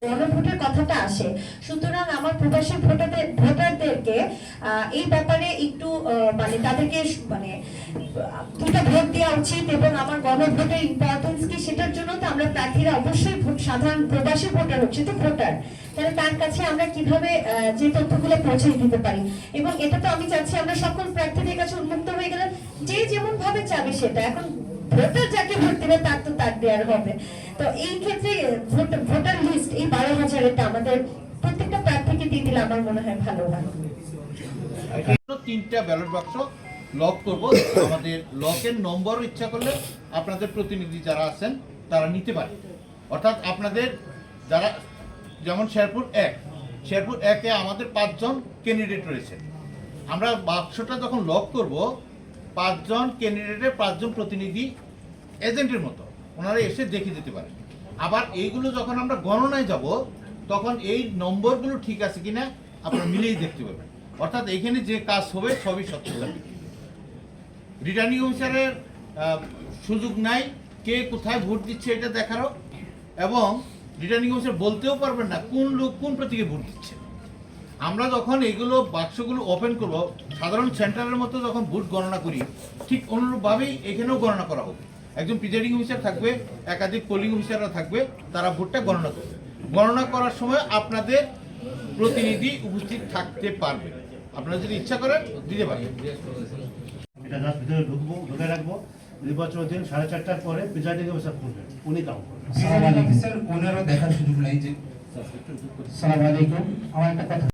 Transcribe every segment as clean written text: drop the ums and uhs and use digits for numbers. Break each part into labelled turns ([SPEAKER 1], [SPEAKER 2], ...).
[SPEAKER 1] গণভোটের কথাটা আসে, সুতরাং আমার প্রবাসী ভোটারদেরকে এই ব্যাপারে একটু মানে তাদেরকে মানে দুটো ভোট দেওয়া উচিত এবং আমার গণভোটের ইম্পর্টেন্স কি সেটার জন্য তো আমরা প্রার্থীরা অবশ্যই সাধারণ প্রবাসী ভোটার হচ্ছে তো ভোটার, তাহলে তার কাছে আমরা কিভাবে যে তথ্যগুলো পৌঁছে দিতে পারি। এবং এটা তো আমি চাচ্ছি আমরা সকল প্রার্থীদের কাছে উন্মুক্ত হয়ে গেলে যে যেমন ভাবে চাবে সেটা, এখন ভোটার যাকে ভোট দেবে তার তো তার দেওয়ার হবে। তো এই ক্ষেত্রে ভোটার লিস্ট এই 12,000-টা আমাদের প্রত্যেকটা প্রার্থীকে দিয়ে দিলে আমার মনে হয় ভালো হয়।
[SPEAKER 2] তিনটা ব্যালট বাক্স লক করব, আমাদের লকের নম্বর ইচ্ছা করলে আপনাদের প্রতিনিধি যারা আছেন তারা নিতে পারে। অর্থাৎ আপনাদের যারা যেমন শেরপুর 1-এ আমাদের 5 জন ক্যান্ডিডেট রয়েছে, আমরা বাক্সটা যখন লক করব 5 জন ক্যান্ডিডেটের 5 জন প্রতিনিধি এজেন্টের মতো ওনারা এসে দেখে যেতে পারেন। আবার এইগুলো যখন আমরা গণনায় যাব তখন এই নম্বরগুলো ঠিক আছে কিনা আপনারা মিলেই দেখতে পাবেন। অর্থাৎ এখানে যে কাজ হবে সবই স্বচ্ছতা। রিটার্নিং অফিসারের সুযোগ নাই কে কোথায় ভোট দিচ্ছে এটা দেখারও, এবং রিটার্নিং অফিসার বলতেও পারবেন না কোন লোক কোন প্রতীকে ভোট দিচ্ছে। আমরা যখন এইগুলো বাক্সগুলো ওপেন করব সাধারণ সেন্টারের মতো যখন ভোট গণনা করি ঠিক অনুরূপভাবেই এখানেও গণনা করা হবে। একজন প্রিজাইডিং অফিসার থাকবে, একাধিক পোলিং অফিসাররা থাকবে, তারা ভোটটা গণনা করবে। গণনা করার সময় আপনাদের প্রতিনিধি উপস্থিত থাকতে পারবে, আপনারা যদি ইচ্ছা করেন দিতে পারেন।
[SPEAKER 3] এটা জাস্ট ভিতরে ঢুকে রাখবো। নির্বাচনের দিন 4:30টার পরে প্রিজাইডিং অফিসার করবেন, উনি কাউন্ট করবেন।
[SPEAKER 4] প্রিজাইডিং অফিসার ওনারও দেখার সুযোগ নাই যে। আসসালামু আলাইকুম, আমার একটা কথা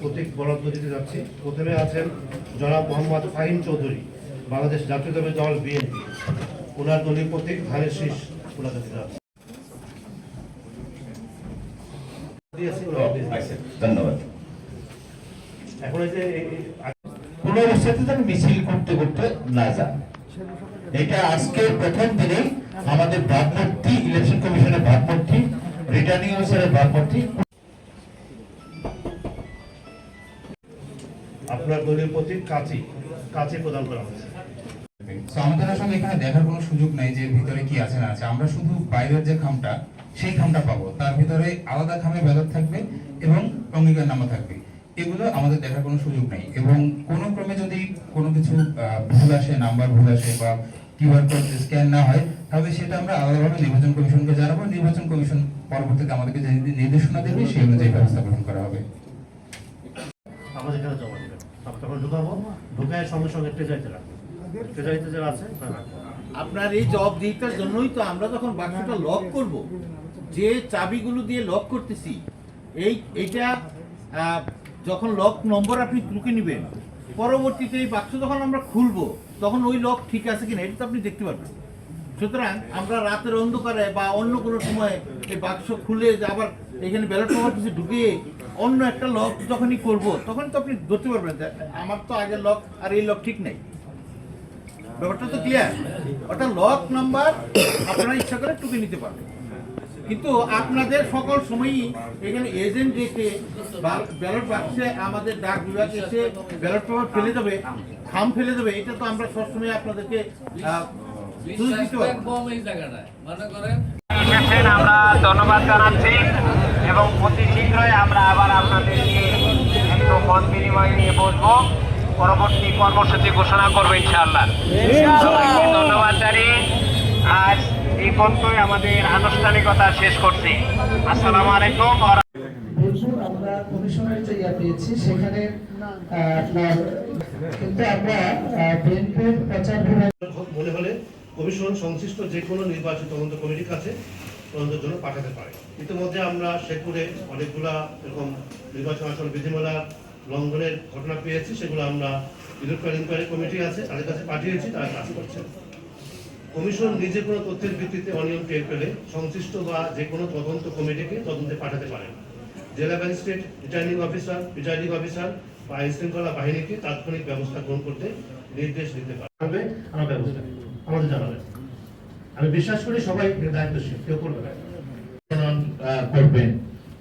[SPEAKER 3] প্রতীক বরাদ্দ দিতে যাচ্ছি। প্রথমে আছেন জনাব মোহাম্মদ ফাহিম চৌধুরী, বাংলাদেশ জাতীয়তাবাদী দল বিএনপি। ওনার দলীয় প্রতীক ধানের শীষ ওনাকে দিতে যাচ্ছে।
[SPEAKER 5] ধন্যবাদ।
[SPEAKER 3] এখন এই যে
[SPEAKER 5] কোন অবস্থাতে যেন মিছিল করতে করতে না যান, এটা আজকে প্রথম দিনেই আমাদের ভাবমূর্তি, ইলেকশন কমিশনের ভাবমূর্তি, রিটার্নিং অফিসারের ভাবমূর্তি।
[SPEAKER 3] আপনার দলীয় প্রতীক কাঁচি প্রদান করা হয়েছে।
[SPEAKER 4] আমাদের আসলে এখানে দেখার কোনো সুযোগ নাই যে ভিতরে কি আছে না আছে। আমরা শুধু বাইরের যে খামটা সেই খামটা পাবো, তার ভিতরে আলাদা খামে ব্যালট থাকবে এবং অঙ্গীকারনামা থাকবে। এগুলো আমাদের দেখার কোনো সুযোগ নাই, এবং কোনো ক্রমে যদি কোনো কিছু ভুল আসে, নাম্বার ভুল আসে বা কিউআর কোড স্ক্যান না হয়, তাহলে সেটা আমরা আলাদাভাবে নির্বাচন কমিশনকে জানাবো। নির্বাচন কমিশন পরবর্তীতে আমাদেরকে যে নির্দেশনা দেবে সেই অনুযায়ী ব্যবস্থা গ্রহণ করা হবে।
[SPEAKER 3] আমাদের এখানে জমা দেবেন, তখন ঢুকাবো, ঢুকায় সঙ্গে সঙ্গে ট্রেজারিতে রাখবো। ট্রেজারিতে যারা আছে
[SPEAKER 2] আপনার এই জবাবদিহিতার জন্যই তো আমরা যখন বাক্সটা লক করব, যে চাবিগুলো দিয়ে লক করতেছি, এইটা যখন লক নম্বর আপনি টুকে নেবেন, পরবর্তীতে এই বাক্স যখন আমরা খুলবো তখন ওই লক ঠিক আছে কিনা এটা তো আপনি দেখতে পারবেন। সুতরাং আমরা রাতের অন্ধকারে বা অন্য কোনো সময় এই বাক্স খুলে আবার এখানে ব্যালট পেপার কিছু ঢুকিয়ে অন্য একটা লক যখনই করব তখন তো আপনি ধরতে পারবেন আমার তো আগের লক আর এই লক ঠিক নেই। ব্যাপারটা তো ক্লিয়ার। ওটা লক নাম্বার আপনারা ইচ্ছা করে টুকে নিতে পারবেন, কিন্তু আপনাদের সকল সময়ই এখানে এজেন্ট রেখে ব্যালট বাক্সে আমাদের ডাক বিভাগ এসে ব্যালট পেপার ফেলে দেবে, খাম ফেলে দেবে, এটা তো আমরা সবসময় আপনাদেরকে
[SPEAKER 6] আমরা ধন্যবাদ জানাচ্ছি এবং অতি শীঘ্রই আমরা আবার আপনাদেরকে একটু মত বিনিময় নিয়ে বসবো, পরবর্তী কর্মসূচি ঘোষণা করবো ইনশাআল্লাহ। সবাইকে ধন্যবাদ জানিয়ে আজ এই পর্যন্তই আমাদের আনুষ্ঠানিকতা শেষ করছি। আসসালামু আলাইকুম।
[SPEAKER 7] আমরা কমিশনের যে পেয়েছি সেখানে কিন্তু আমরা বিএনপির প্রচার
[SPEAKER 3] মনে হলে কমিশন সংশ্লিষ্ট যে কোনো নির্বাচিত তদন্ত কমিটির কাছে তদন্তের জন্য পাঠাতে পারে। ইতিমধ্যে আমরা শেরপুরে অনেকগুলা এরকম নির্বাচন আচরণ বিধিমালা লঙ্ঘনের ঘটনা পেয়েছি, সেগুলো আমরা ইলেকট্রাল ইনকোয়ারি কমিটি আছে তাদের কাছে পাঠিয়েছি, তারা কাজ করছেন। কমিশন নিজে কোনো তথ্যের ভিত্তিতে অনিয়ম টের পেলে সংশ্লিষ্ট বা যে কোনো তদন্ত কমিটিকে তদন্তে পাঠাতে পারেন। জেলা ম্যাজিস্ট্রেট, রিটার্নিং অফিসার বা আইন শৃঙ্খলা বাহিনীকে তাৎক্ষণিক ব্যবস্থা গ্রহণ করতে নির্দেশ দিতে পারবে। আমার ব্যবস্থা আমাদের জানাবেন। আমি বিশ্বাস করি সবাই দায়িত্বশীল, কেউ করবে না।
[SPEAKER 5] করবেন,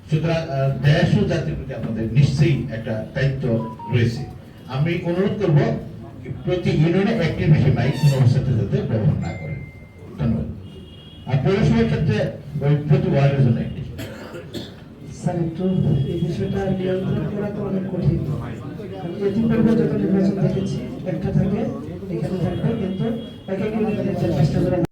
[SPEAKER 5] সুতরাং দেশ ও জাতির প্রতি আমাদের নিশ্চয়ই একটা দায়িত্ব রয়েছে। আমি অনুরোধ করব প্রতি ইউনিয়নে একটি বেশি মাইক কোনো অবস্থাতে যাতে ব্যবহার না করেন। ধন্যবাদ। আর পৌরসভার ক্ষেত্রে ওই প্রতি ওয়ার্ডের জন্য একটি।
[SPEAKER 7] স্যার একটু এই বিষয়টা নিয়ন্ত্রণ করা তো অনেক কঠিন। আমি এতিমপূর্বে যত নির্বাচন দেখেছি একটা থাকে এখানে থাকবে, কিন্তু এক এক ইউনিয়নে 4-5টা করে